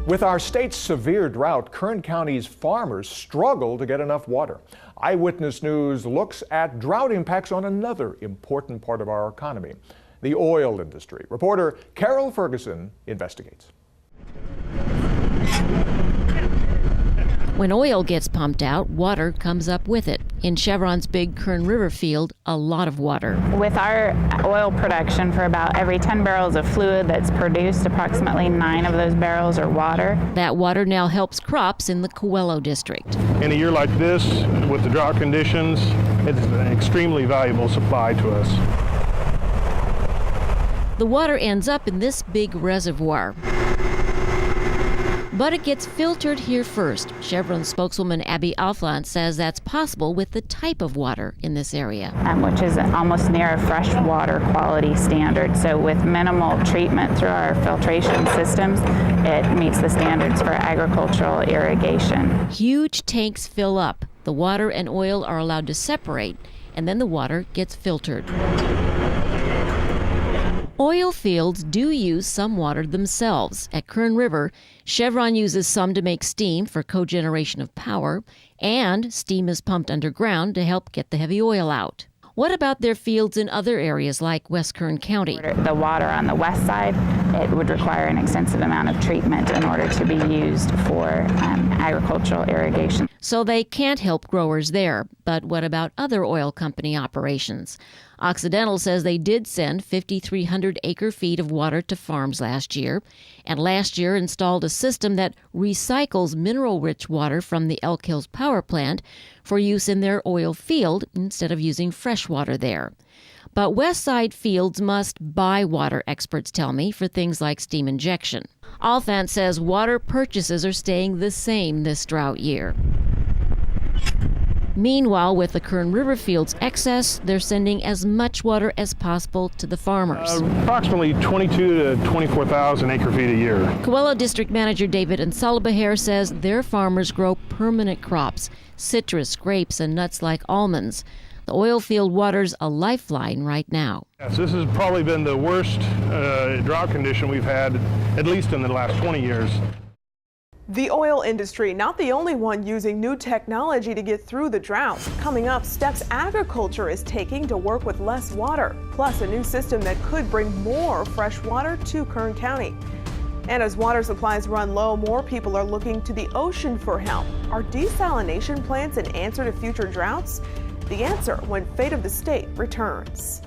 With our state's severe drought, Kern County's farmers struggle to get enough water. Eyewitness News looks at drought impacts on another important part of our economy, the oil industry. Reporter Carol Ferguson investigates. When oil gets pumped out, water comes up with it. In Chevron's big Kern River field, a lot of water. With our oil production, for about every 10 barrels of fluid that's produced, approximately 9 of those barrels are water. That water now helps crops in the Coelho district. In a year like this, with the drought conditions, it's an extremely valuable supply to us. The water ends up in this big reservoir. But it gets filtered here first. Chevron spokeswoman Abby Alflant says that's possible with the type of water in this area. Which is almost near a fresh water quality standard. So with minimal treatment through our filtration systems, it meets the standards for agricultural irrigation. Huge tanks fill up. The water and oil are allowed to separate, and then the water gets filtered. Oil fields do use some water themselves. At Kern River, Chevron uses some to make steam for cogeneration of power, and steam is pumped underground to help get the heavy oil out. What about their fields in other areas like West Kern County? The water on the west side, it would require an extensive amount of treatment in order to be used for agricultural irrigation. So they can't help growers there. But what about other oil company operations? Occidental says they did send 5,300 acre-feet of water to farms last year, and last year installed a system that recycles mineral-rich water from the Elk Hills power plant for use in their oil field instead of using fresh water there. But Westside fields must buy water, experts tell me, for things like steam injection. Alfant says water purchases are staying the same this drought year. Meanwhile, with the Kern River field's excess, they're sending as much water as possible to the farmers. Approximately 22 to 24,000 acre-feet a year. Coelho District Manager David Nsalabaher says their farmers grow permanent crops, citrus, grapes, and nuts like almonds. The oil field water's a lifeline right now. Yes, this has probably been the worst drought condition we've had, at least in the last 20 years. The oil industry, not the only one using new technology to get through the drought. Coming up, steps agriculture is taking to work with less water, plus a new system that could bring more fresh water to Kern County. And as water supplies run low, more people are looking to the ocean for help. Are desalination plants an answer to future droughts? The answer when Fate of the State returns.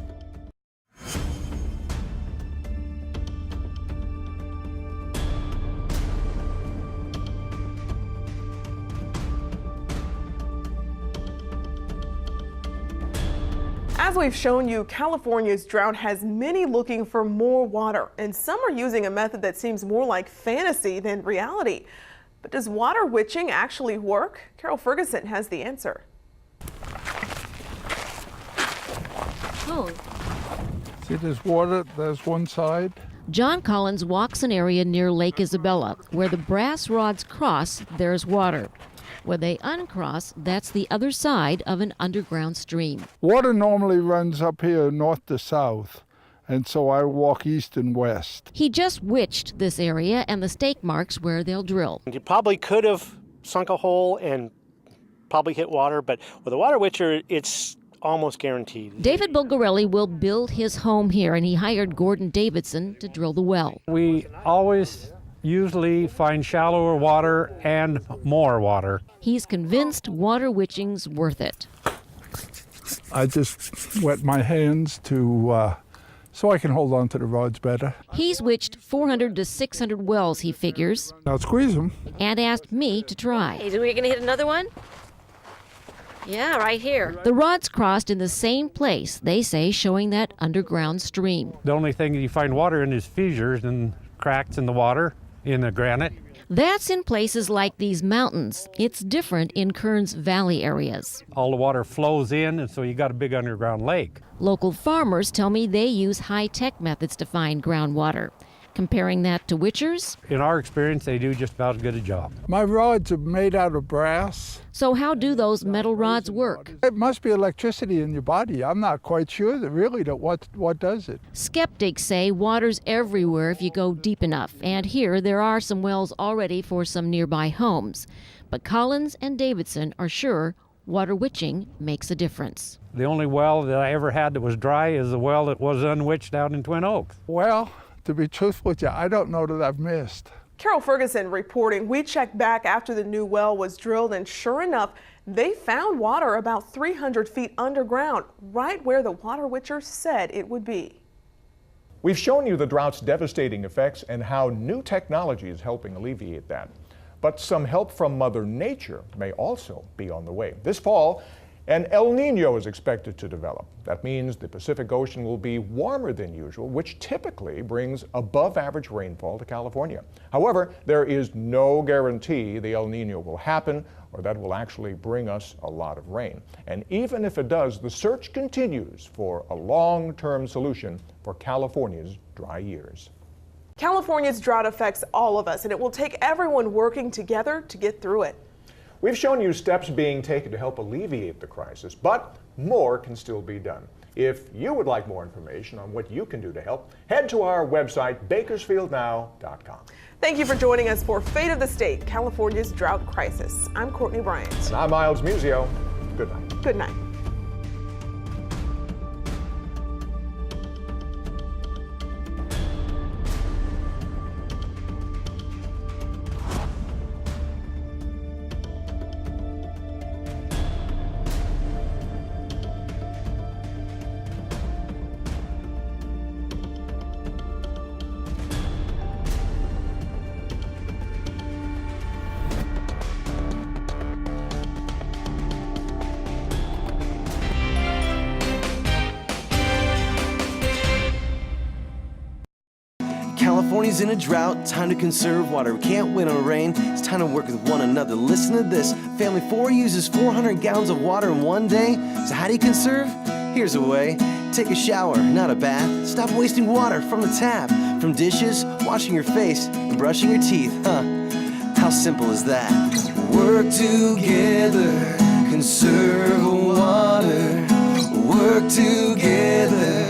As we've shown you, California's drought has many looking for more water, and some are using a method that seems more like fantasy than reality. But does water witching actually work? Carol Ferguson has the answer. Oh. See, there's water, there's one side. John Collins walks an area near Lake Isabella. Where the brass rods cross, there's water. Where they uncross, that's the other side of an underground stream. Water normally runs up here north to south, and so I walk east and west. He just witched this area and the stake marks where they'll drill. You probably could have sunk a hole and probably hit water, but with a water witcher, it's almost guaranteed. David Bulgarelli will build his home here, and he hired Gordon Davidson to drill the well. We always usually find shallower water and more water. He's convinced water witching's worth it. I just wet my hands to so I can hold on to the rods better. He's witched 400 to 600 wells, he figures. Now squeeze them. And asked me to try. Hey, are we going to hit another one? Yeah, right here. The rods crossed in the same place, they say, showing that underground stream. The only thing you find water in is fissures and cracks in the water, in the granite. That's in places like these mountains. It's different in Kern's valley areas. All the water flows in, and so you got a big underground lake. Local farmers tell me they use high-tech methods to find groundwater. Comparing that to witchers. In our experience, they do just about as good a job. My rods are made out of brass. So how do those metal rods work? It must be electricity in your body. I'm not quite sure what does it. Skeptics say water's everywhere if you go deep enough, and here there are some wells already for some nearby homes. But Collins and Davidson are sure water witching makes a difference. The only well that I ever had that was dry is the well that was unwitched out in Twin Oaks. Well, to be truthful with you, I don't know that I've missed. Carol Ferguson reporting. We checked back after the new well was drilled, and sure enough, they found water about 300 feet underground, right where the water witcher said it would be. We've shown you the drought's devastating effects and how new technology is helping alleviate that. But some help from Mother Nature may also be on the way. This fall, an El Nino is expected to develop. That means the Pacific Ocean will be warmer than usual, which typically brings above average rainfall to California. However, there is no guarantee the El Nino will happen or that will actually bring us a lot of rain. And even if it does, the search continues for a long-term solution for California's dry years. California's drought affects all of us, and it will take everyone working together to get through it. We've shown you steps being taken to help alleviate the crisis, but more can still be done. If you would like more information on what you can do to help, head to our website, bakersfieldnow.com. Thank you for joining us for Fate of the State, California's Drought Crisis. I'm Courtney Bryant. And I'm Miles Musio. Good night. Good night. California's in a drought, time to conserve water. We can't win on rain, it's time to work with one another. Listen to this, family 4 uses 400 gallons of water in one day. So how do you conserve? Here's a way. Take a shower, not a bath. Stop wasting water from the tap. From dishes, washing your face, and brushing your teeth, How simple is that? Work together, conserve water. Work together.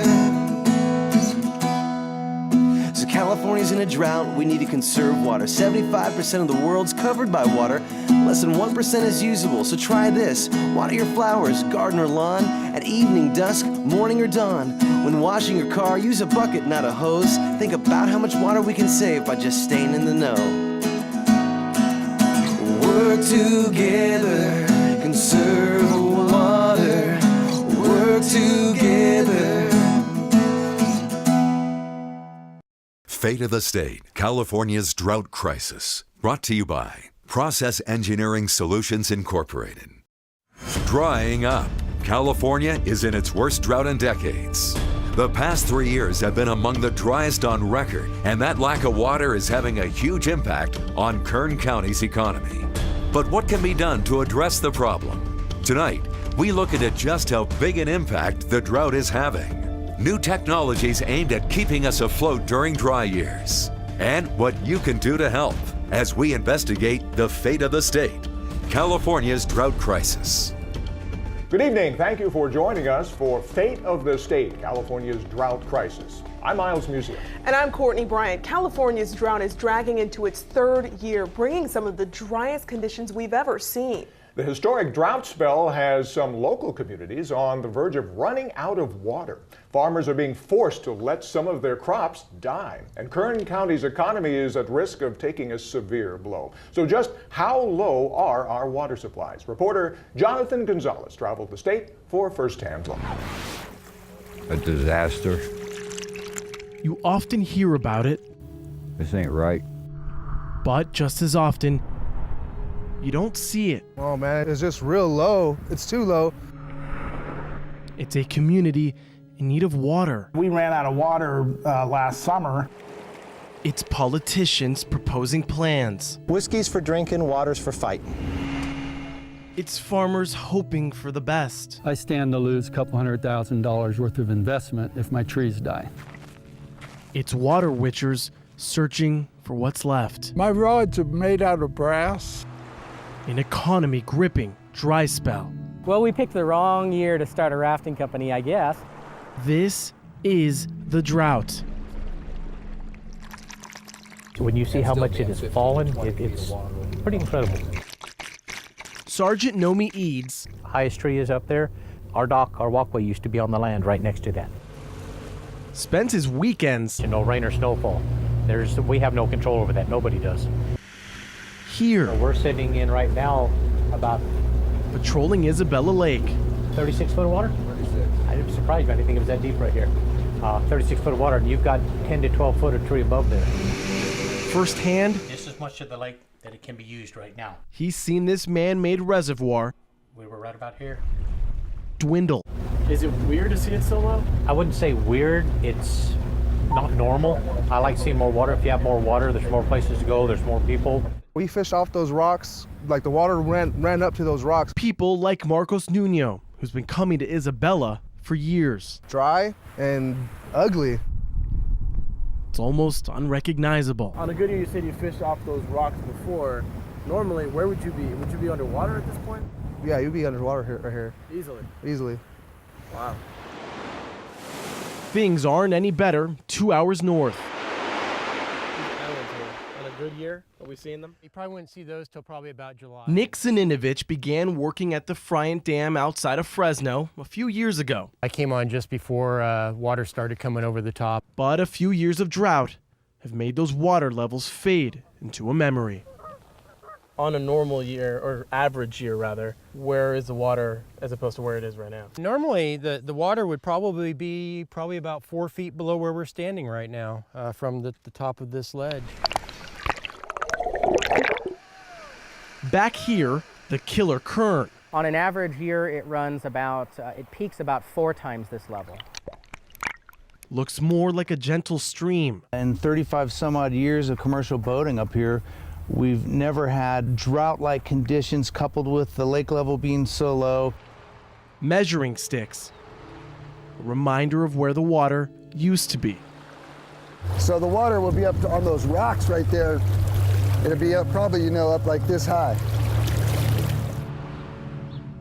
California's in a drought, we need to conserve water. 75% of the world's covered by water. Less than 1% is usable, so try this. Water your flowers, garden or lawn, at evening, dusk, morning or dawn. When washing your car, use a bucket, not a hose. Think about how much water we can save by just staying in the know. Work together, conserve water. Work together. Fate of the State, California's Drought Crisis. Brought to you by Process Engineering Solutions Incorporated. Drying up. California is in its worst drought in decades. The past 3 years have been among the driest on record, and that lack of water is having a huge impact on Kern County's economy. But what can be done to address the problem? Tonight, we look into just how big an impact the drought is having. New technologies aimed at keeping us afloat during dry years, and what you can do to help as we investigate the fate of the state, California's drought crisis. Good evening. Thank you for joining us for Fate of the State, California's Drought Crisis. I'm Miles Musio. And I'm Courtney Bryant. California's drought is dragging into its 3rd year, bringing some of the driest conditions we've ever seen. The historic drought spell has some local communities on the verge of running out of water. Farmers are being forced to let some of their crops die, and Kern County's economy is at risk of taking a severe blow. So just how low are our water supplies? Reporter Jonathan Gonzalez traveled the state for a first-hand look. A disaster. You often hear about it. This ain't right. But just as often, you don't see it. Oh man, it's just real low. It's too low. It's a community in need of water. We ran out of water last summer. It's politicians proposing plans. Whiskey's for drinking, water's for fighting. It's farmers hoping for the best. I stand to lose a couple $100,000 worth of investment if my trees die. It's water witchers searching for what's left. My rods are made out of brass. An economy gripping dry spell. Well, we picked the wrong year to start a rafting company, I guess. This is the drought. When you see how much it has fallen, it's pretty incredible. Sergeant Nomi Eads. Highest tree is up there. Our walkway used to be on the land right next to that. Spends his weekends. No rain or snowfall. We have no control over that. Nobody does. Here. So we're sitting in right now about patrolling Isabella Lake. 36 foot of water? 36. I'm surprised. I didn't think it was that deep right here. 36 foot of water, and you've got 10 to 12 foot of tree above there. Firsthand, this is much of the lake that it can be used right now. He's seen this man-made reservoir. We were right about here. Dwindle. Is it weird to see it so low? I wouldn't say weird. It's not normal. I like seeing more water. If you have more water, there's more places to go. There's more people. We fished off those rocks, like the water ran up to those rocks. People like Marcos Nuno, who's been coming to Isabella for years. Dry and ugly. It's almost unrecognizable. On a good year, you said you fished off those rocks before. Normally, where would you be? Would you be underwater at this point? Yeah, you'd be underwater here, right here. Easily? Easily. Wow. Things aren't any better 2 hours north. On a good year, are we seeing them? You probably wouldn't see those till probably about July. Nick Zaninovich began working at the Friant Dam outside of Fresno a few years ago. I came on just before water started coming over the top. But a few years of drought have made those water levels fade into a memory. On a normal year, or average year rather, where is the water as opposed to where it is right now? Normally, the water would probably be about 4 feet below where we're standing right now from the top of this ledge. Back here, the Killer Current. On an average year, it runs it peaks about 4 times this level. Looks more like a gentle stream. In 35 some odd years of commercial boating up here, we've never had drought-like conditions coupled with the lake level being so low. Measuring sticks, a reminder of where the water used to be. So the water will be up on those rocks right there. It'll be up probably, up like this high.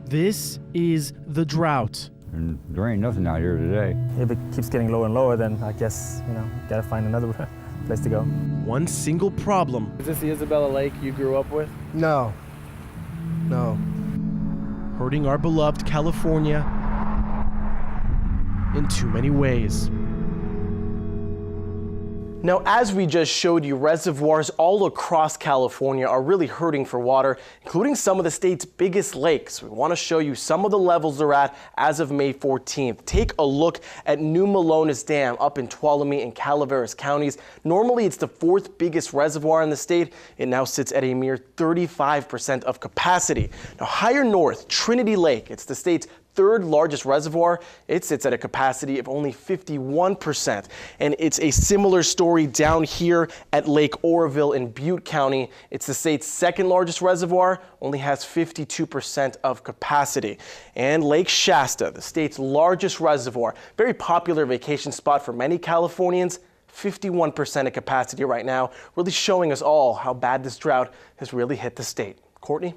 This is the drought. And there ain't nothing out here today. If it keeps getting lower and lower, then I guess, gotta find another place to go. One single problem. Is this the Isabella Lake you grew up with? No. Hurting our beloved California in too many ways. Now, as we just showed you, reservoirs all across California are really hurting for water, including some of the state's biggest lakes. We want to show you some of the levels they're at as of May 14th. Take a look at New Melones Dam up in Tuolumne and Calaveras counties. Normally, it's the 4th biggest reservoir in the state. It now sits at a mere 35% of capacity. Now, higher north, Trinity Lake, it's the state's 3rd largest reservoir. It sits at a capacity of only 51%. And it's a similar story down here at Lake Oroville in Butte County. It's the state's 2nd largest reservoir, only has 52% of capacity. And Lake Shasta, the state's largest reservoir, very popular vacation spot for many Californians, 51% of capacity right now, really showing us all how bad this drought has really hit the state. Courtney?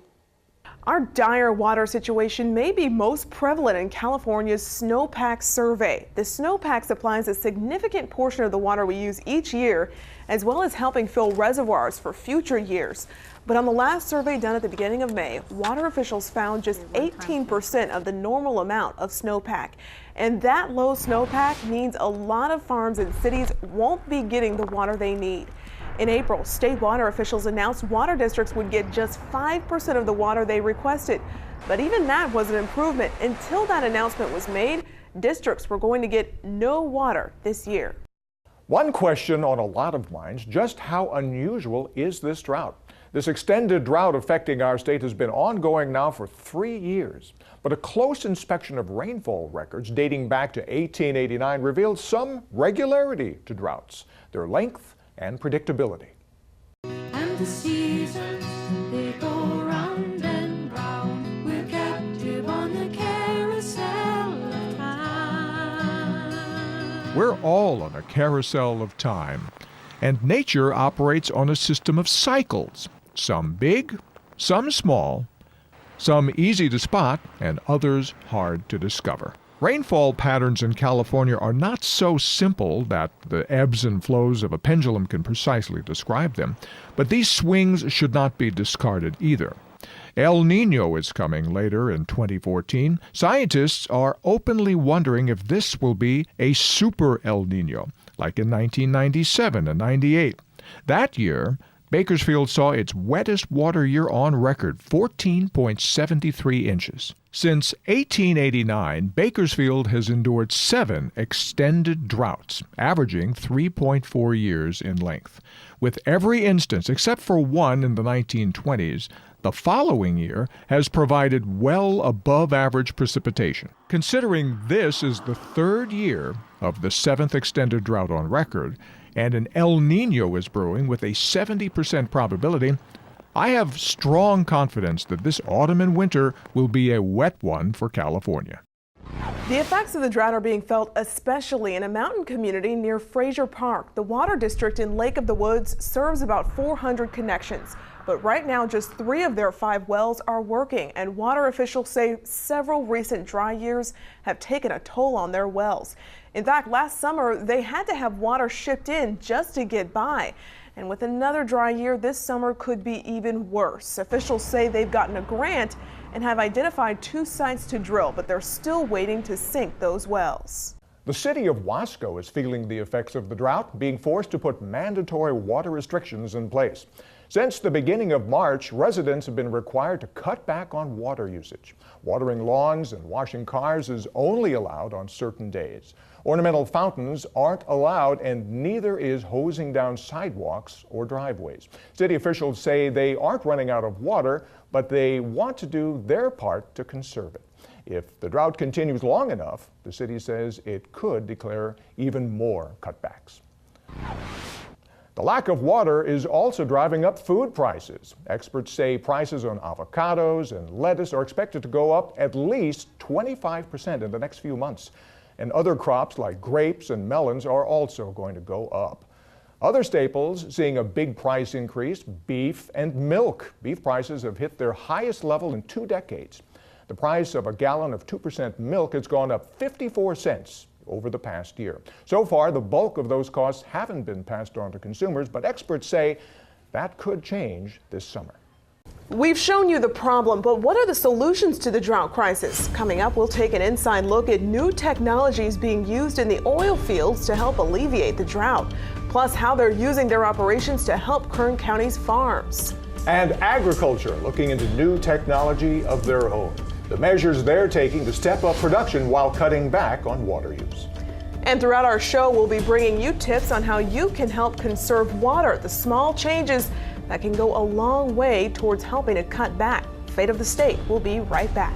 Our dire water situation may be most prevalent in California's snowpack survey. The snowpack supplies a significant portion of the water we use each year, as well as helping fill reservoirs for future years. But on the last survey done at the beginning of May, water officials found just 18% of the normal amount of snowpack. And that low snowpack means a lot of farms and cities won't be getting the water they need. In April, state water officials announced water districts would get just 5% of the water they requested. But even that was an improvement. Until that announcement was made, districts were going to get no water this year. One question on a lot of minds, just how unusual is this drought? This extended drought affecting our state has been ongoing now for 3 years. But a close inspection of rainfall records dating back to 1889 revealed some regularity to droughts, their length and predictability. And the seasons, they go round and round. We're captive on the carousel of time. We're all on a carousel of time. And nature operates on a system of cycles, some big, some small, some easy to spot, and others hard to discover. Rainfall patterns in California are not so simple that the ebbs and flows of a pendulum can precisely describe them, but these swings should not be discarded either. El Niño is coming later in 2014. Scientists are openly wondering if this will be a super El Niño, like in 1997 and 98. That year, Bakersfield saw its wettest water year on record, 14.73 inches. Since 1889, Bakersfield has endured 7 extended droughts, averaging 3.4 years in length. With every instance, except for one in the 1920s, the following year has provided well above average precipitation. Considering this is the 3rd year of the 7th extended drought on record, and an El Niño is brewing with a 70% probability, I have strong confidence that this autumn and winter will be a wet one for California. The effects of the drought are being felt especially in a mountain community near Fraser Park. The water district in Lake of the Woods serves about 400 connections, but right now just 3 of their 5 wells are working, and water officials say several recent dry years have taken a toll on their wells. In fact, last summer they had to have water shipped in just to get by. And with another dry year, this summer could be even worse. Officials say they've gotten a grant and have identified 2 sites to drill, but they're still waiting to sink those wells. The city of Wasco is feeling the effects of the drought, being forced to put mandatory water restrictions in place. Since the beginning of March, residents have been required to cut back on water usage. Watering lawns and washing cars is only allowed on certain days. Ornamental fountains aren't allowed, and neither is hosing down sidewalks or driveways. City officials say they aren't running out of water, but they want to do their part to conserve it. If the drought continues long enough, the city says it could declare even more cutbacks. The lack of water is also driving up food prices. Experts say prices on avocados and lettuce are expected to go up at least 25% in the next few months. And other crops like grapes and melons are also going to go up. Other staples seeing a big price increase: beef and milk. Beef prices have hit their highest level in 2 decades. The price of a gallon of 2% milk has gone up 54 cents over the past year. So far, the bulk of those costs haven't been passed on to consumers, but experts say that could change this summer. We've shown you the problem, but what are the solutions to the drought crisis? Coming up, we'll take an inside look at new technologies being used in the oil fields to help alleviate the drought, plus how they're using their operations to help Kern County's farms. And agriculture looking into new technology of their own. The measures they're taking to step up production while cutting back on water use. And throughout our show, we'll be bringing you tips on how you can help conserve water, the small changes that can go a long way towards helping to cut back. Fate of the State will be right back.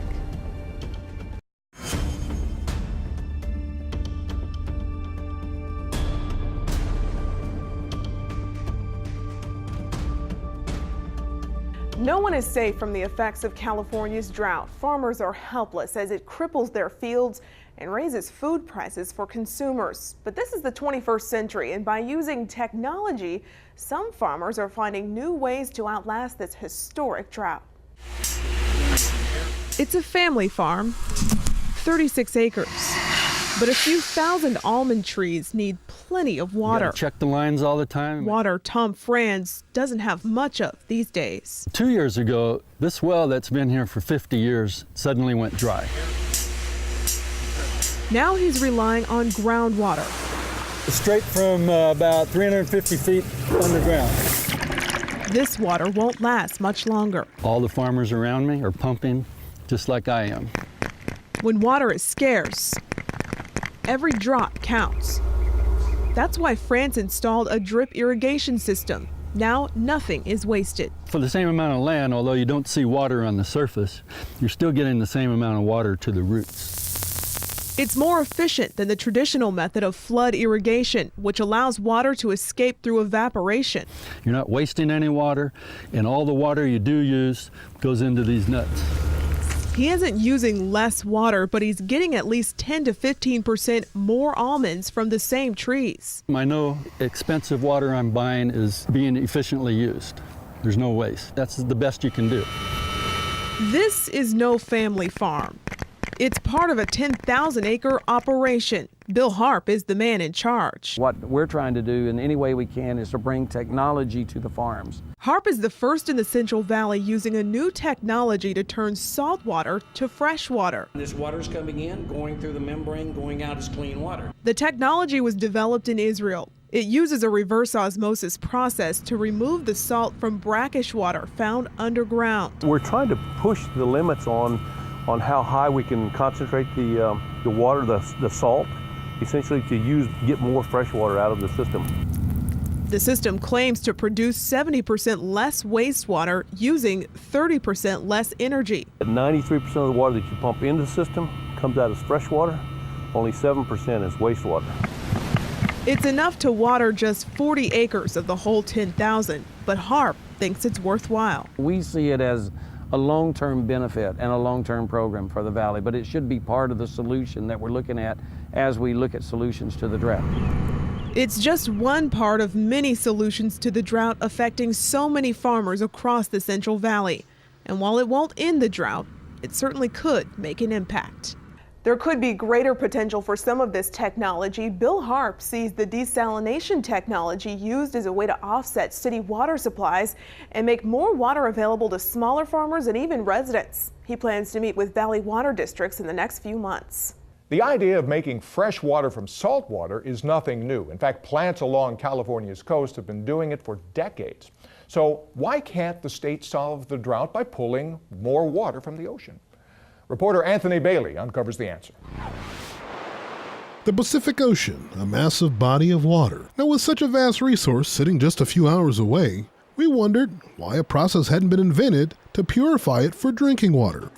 No one is safe from the effects of California's drought. Farmers are helpless as it cripples their fields and raises food prices for consumers. But this is the 21st century, and by using technology, some farmers are finding new ways to outlast this historic drought. It's a family farm, 36 acres. But a few thousand almond trees need plenty of water. Check the lines all the time. Water Tom Franz doesn't have much of these days. 2 years ago, this well that's been here for 50 years suddenly went dry. Now he's relying on groundwater. Straight from about 350 feet underground. This water won't last much longer. All the farmers around me are pumping just like I am. When water is scarce, every drop counts. That's why France installed a drip irrigation system. Now nothing is wasted. For the same amount of land, although you don't see water on the surface, you're still getting the same amount of water to the roots. It's more efficient than the traditional method of flood irrigation, which allows water to escape through evaporation. You're not wasting any water, and all the water you do use goes into these nuts. He isn't using less water, but he's getting at least 10 to 15% more almonds from the same trees. I know expensive water I'm buying is being efficiently used. There's no waste. That's the best you can do. This is no family farm. It's part of a 10,000-acre operation. Bill Harp is the man in charge. What we're trying to do in any way we can is to bring technology to the farms. Harp is the first in the Central Valley using a new technology to turn salt water to fresh water. This water's coming in, going through the membrane, going out as clean water. The technology was developed in Israel. It uses a reverse osmosis process to remove the salt from brackish water found underground. We're trying to push the limits on how high we can concentrate the water, the salt, essentially to get more fresh water out of the system. The system claims to produce 70% less wastewater using 30% less energy. 93% of the water that you pump into the system comes out as fresh water, only 7% is wastewater. It's enough to water just 40 acres of the whole 10,000, but Harp thinks it's worthwhile. We see it as a long-term benefit and a long-term program for the valley, but it should be part of the solution that we're looking at as we look at solutions to the drought. It's just one part of many solutions to the drought affecting so many farmers across the Central Valley. And while it won't end the drought, it certainly could make an impact. There could be greater potential for some of this technology. Bill Harp sees the desalination technology used as a way to offset city water supplies and make more water available to smaller farmers and even residents. He plans to meet with Valley water districts in the next few months. The idea of making fresh water from salt water is nothing new. In fact, plants along California's coast have been doing it for decades. So why can't the state solve the drought by pulling more water from the ocean? Reporter Anthony Bailey uncovers the answer. The Pacific Ocean, a massive body of water. Now, with such a vast resource sitting just a few hours away, we wondered why a process hadn't been invented to purify it for drinking water.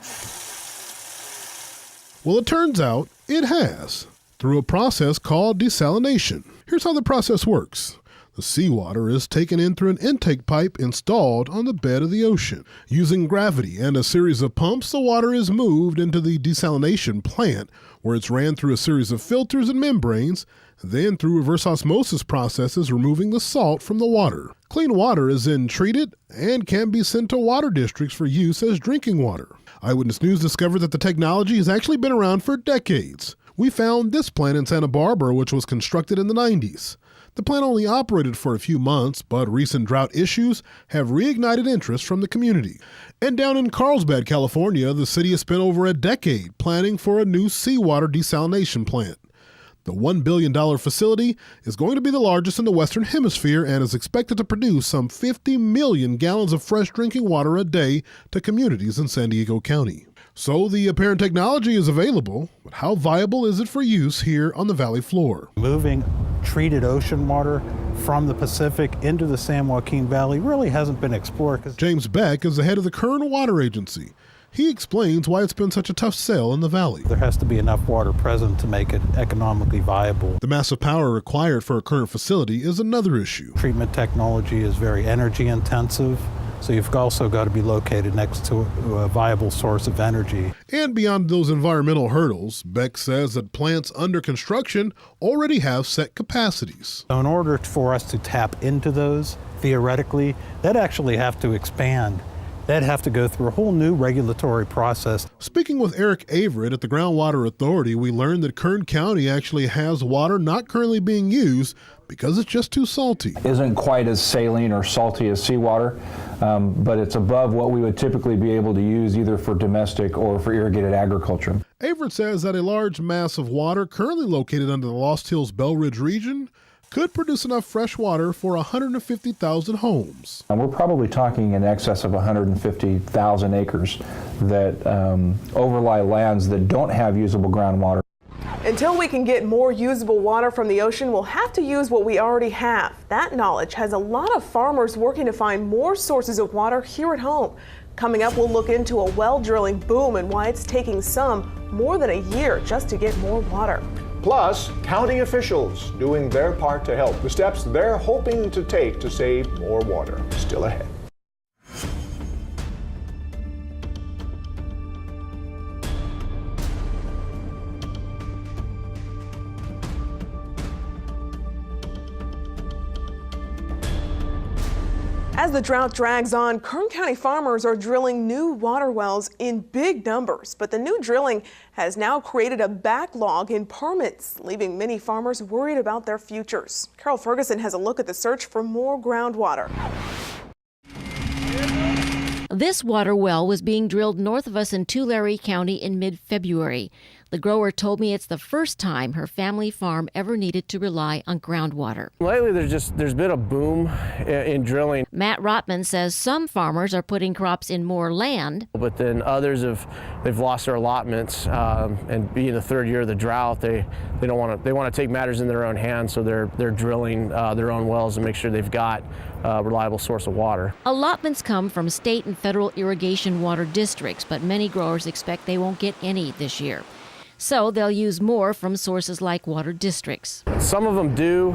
Well, it turns out it has, through a process called desalination. Here's how the process works. The seawater is taken in through an intake pipe installed on the bed of the ocean. Using gravity and a series of pumps, the water is moved into the desalination plant, where it's ran through a series of filters and membranes, then through reverse osmosis processes removing the salt from the water. Clean water is then treated and can be sent to water districts for use as drinking water. Eyewitness News discovered that the technology has actually been around for decades. We found this plant in Santa Barbara, which was constructed in the 90s. The plant only operated for a few months, but recent drought issues have reignited interest from the community. And down in Carlsbad, California, the city has spent over a decade planning for a new seawater desalination plant. The $1 billion facility is going to be the largest in the Western Hemisphere and is expected to produce some 50 million gallons of fresh drinking water a day to communities in San Diego County. So the apparent technology is available, but how viable is it for use here on the valley floor? Moving treated ocean water from the Pacific into the San Joaquin Valley really hasn't been explored. James Beck is the head of the Kern Water Agency. He explains why it's been such a tough sell in the valley. There has to be enough water present to make it economically viable. The massive power required for a current facility is another issue. Treatment technology is very energy intensive, so you've also got to be located next to a viable source of energy. And beyond those environmental hurdles, Beck says that plants under construction already have set capacities. So in order for us to tap into those, theoretically, they'd actually have to expand. They'd have to go through a whole new regulatory process. Speaking with Eric Averett at the Groundwater Authority, we learned that Kern County actually has water not currently being used because it's just too salty. Isn't quite as saline or salty as seawater, but it's above what we would typically be able to use either for domestic or for irrigated agriculture. Averett says that a large mass of water currently located under the Lost Hills Bell Ridge region could produce enough fresh water for 150,000 homes. And we're probably talking in excess of 150,000 acres that overlie lands that don't have usable groundwater. Until we can get more usable water from the ocean, we'll have to use what we already have. That knowledge has a lot of farmers working to find more sources of water here at home. Coming up, we'll look into a well drilling boom and why it's taking some more than a year just to get more water. Plus, county officials doing their part to help. The steps they're hoping to take to save more water. Still ahead. As the drought drags on, Kern County farmers are drilling new water wells in big numbers, but the new drilling has now created a backlog in permits, leaving many farmers worried about their futures. Carol Ferguson has a look at the search for more groundwater. This water well was being drilled north of us in Tulare County in mid-February. The grower told me it's the first time her family farm ever needed to rely on groundwater. Lately, there's been a boom in drilling. Matt Rotman says some farmers are putting crops in more land, But then others they've lost their allotments, and being the third year of the drought, they want to take matters in their own hands, so they're drilling their own wells and make sure they've got a reliable source of water. Allotments come from state and federal irrigation water districts, but many growers expect they won't get any this year. So they'll use more from sources like water districts. Some of them do.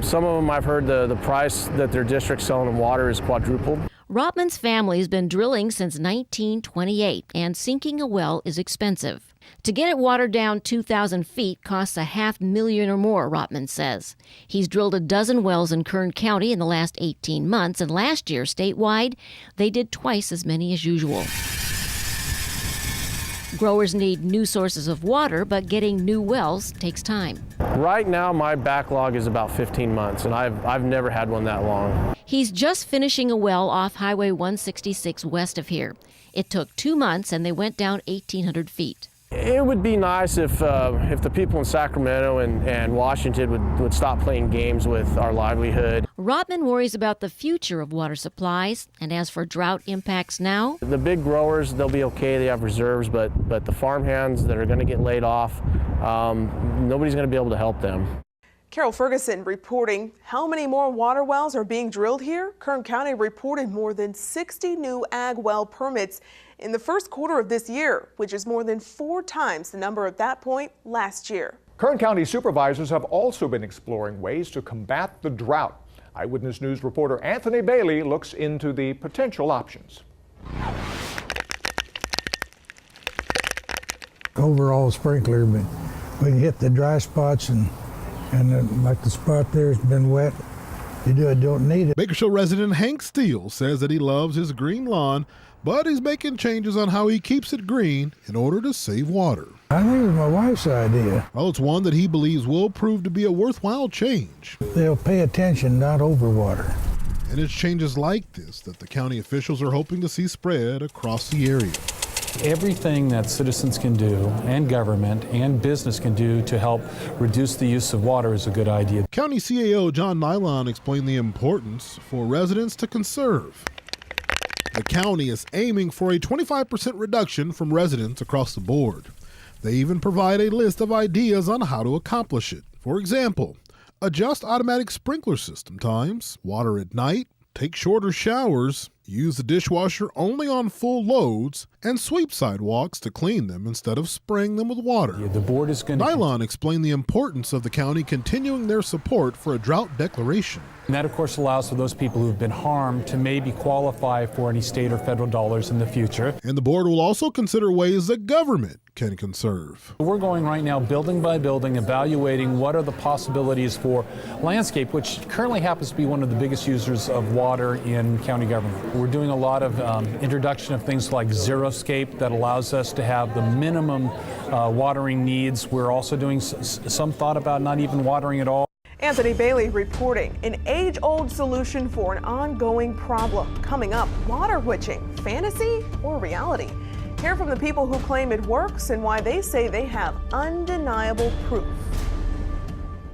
Some of them I've heard the price that their district's selling them water is quadrupled. Rotman's family has been drilling since 1928, and sinking a well is expensive. To get it watered down 2,000 feet costs $500,000 or more, Rotman says. He's drilled a dozen wells in Kern County in the last 18 months, and last year, statewide, they did twice as many as usual. Growers need new sources of water, but getting new wells takes time. Right now, my backlog is about 15 months, and I've never had one that long. He's just finishing a well off Highway 166 west of here. It took 2 months, and they went down 1,800 feet. It would be nice if the people in Sacramento and Washington would stop playing games with our livelihood. Rotman worries about the future of water supplies, and as for drought impacts now, The big growers, they'll be okay, they have reserves, but the farmhands that are going to get laid off, nobody's going to be able to help them. Carol Ferguson reporting. How many more water wells are being drilled here? Kern County reported more than 60 new ag well permits in the first quarter of this year, which is more than 4 times the number at that point last year. Kern County supervisors have also been exploring ways to combat the drought. Eyewitness News reporter Anthony Bailey looks into the potential options. Overall sprinkler, but we can hit the dry spots and like the spot there's been wet. You don't need it. Bakersfield resident Hank Steele says that he loves his green lawn, but he's making changes on how he keeps it green in order to save water. I think it was my wife's idea. Well, it's one that he believes will prove to be a worthwhile change. They'll pay attention, not overwater. And it's changes like this that the county officials are hoping to see spread across the area. Everything that citizens can do, and government and business can do to help reduce the use of water is a good idea. County CAO John Nylon explained the importance for residents to conserve. The county is aiming for a 25% reduction from residents across the board. They even provide a list of ideas on how to accomplish it. For example, adjust automatic sprinkler system times, water at night, take shorter showers, use the dishwasher only on full loads, and sweep sidewalks to clean them instead of spraying them with water. The board is going to... Nylon explained the importance of the county continuing their support for a drought declaration. And that, of course, allows for those people who have been harmed to maybe qualify for any state or federal dollars in the future. And the board will also consider ways that government can conserve. We're going right now building by building, evaluating what are the possibilities for landscape, which currently happens to be one of the biggest users of water in county government. We're doing a lot of introduction of things like Xeriscape that allows us to have the minimum watering needs. We're also doing some thought about not even watering at all. Anthony Bailey reporting. An age-old solution for an ongoing problem. Coming up, water witching, fantasy or reality? Hear from the people who claim it works and why they say they have undeniable proof.